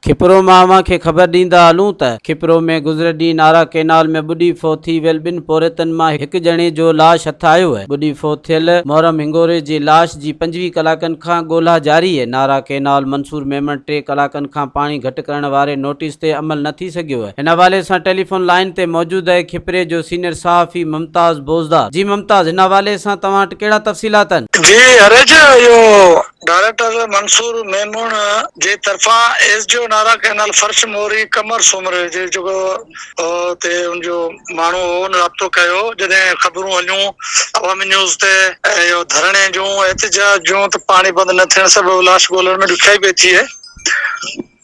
खिपरो मामा खे ख़बर ॾींदा हलूं त खिपरो में गुज़िरे ॾींहुं नारा केनाल में ॿुॾी फौत थी वियल ॿिनि पोरितनि मां हिकु ॼणे जो लाश हथ आयो आहे। ॿुॾी फौत थियल मोहरम हिंगोरे जी लाश जी 25 कलाकनि खां ॻोल्हा जारी आहे। नारा केनाल मंसूर मेमन 3 कलाकनि खां पाणी घटि करण वारे नोटिस ते अमल न थी सघियो आहे। हिन हवाले सां टेलीफोन लाइन ते मौजूदु आहे खिपरे जो सीनियर सहाफ़ी मुमताज़ बोज़दार। जी मुमताज़, हिन हवाले सां तव्हां वटि कहिड़ा तफ़सीलात आहिनि? जी हरेज यो डायरेक्टर मंसूर मेमन जे तरफा एसडीओ नारा केनाल फर्श मोरी कमर सुमर जे जो ते उनजो माण्हू हुन राब्तो कयो जॾहिं ख़बरूं हलियूं अवामी न्यूज़ ते यो धरणे जूं एहतिजाज जूं त पाणी बंदि न थियण सबबि लाश ॻोल्हण में ॾुखियाई पई थिए।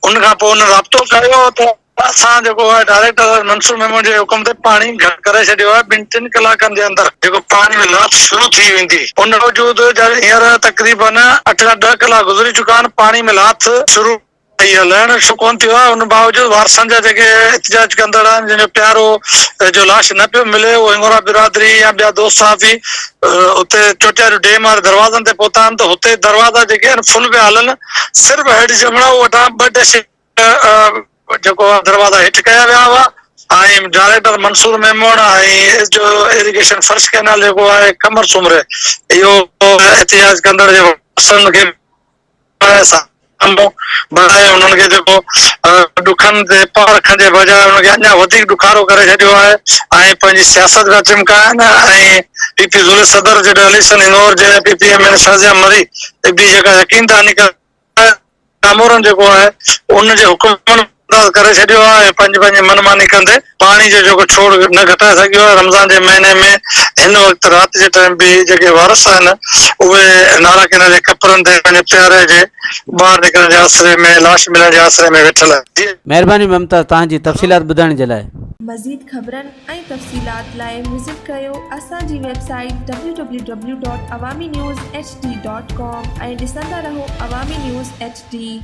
उन खां पोइ हुन राब्तो कयो त असां जेको आहे डायरेक्टर मंसूर मेमन जे हुकुम ते पाणी घटि करे छॾियो आहे। 2-3 कलाकनि जे अंदरि जेको पाणी में लाश शुरू थी वेंदी। उन बावजूद हींअर तक़रीबन 8 खां 10 कलाक गुज़री चुका आहिनि, पाणी में लाथ शुरू लहण कोन थियो आहे। उन बावजूद वारसनि जा जेके एहतिजाज कंदड़ आहिनि जंहिंजो प्यारो जो लाश न पियो मिले, उहो हिंगोरा बिरादरी या ॿिया दोस्त साहबी उते चोटियार डैम वारे दरवाज़नि ते पहुता आहिनि त हुते दरवाज़ा जेके आहिनि फुल पिया हलनि। सिर्फ़ु हेठि जमणा वटां 2 जेको दरवाज़ा हेठि कया विया हुआ ऐं डायरेक्टर मंसूर मेमन ऐं जो इरिगेशन फर्श कैनाल जेको आहे कमर सुमरे इहो एहतिजाज कंदड़ जेको खे बढ़ाए उन्हनि खे जेको ॾुखनि ते पार रखण जे बजाए उनखे अञा वधीक ॾुखारो करे छॾियो आहे ऐं पंहिंजी सियासत पिया चिमकाइनि। ऐं पीपी ज़ुल सदर जे अलीसन हिंगोर जे पीपीएम शाज़िया मरी ॿी जेका यकीनदानी कामोरन जेको आहे उनजे हुकुम करे छॾियो आहे ऐं पंहिंजी मनमानी कंदे पाणी जो जेको छोड़ न घटाए सघियो आहे। रमज़ान जे महीने में हिन वक़्तु राति जे टाइम बि जेके वारस आहिनि उहे नारा केनाल जे कपरनि ते पंहिंजे प्यारे जे ॿाहिरि निकिरण जे आसरे में लाश मिलण जे आसरे में वेठल आहे। महिरबानी मुमताज़ तव्हांजी तफ़सीलात ॿुधाइण जे लाइ। मज़ीद ख़बरनि ऐं तफ़सीलात लाइ विज़िट कयो असांजी वेबसाइट www.awamiNewsHD.com ऐं ॾिसंदा रहो अवामी न्यूज़ HD।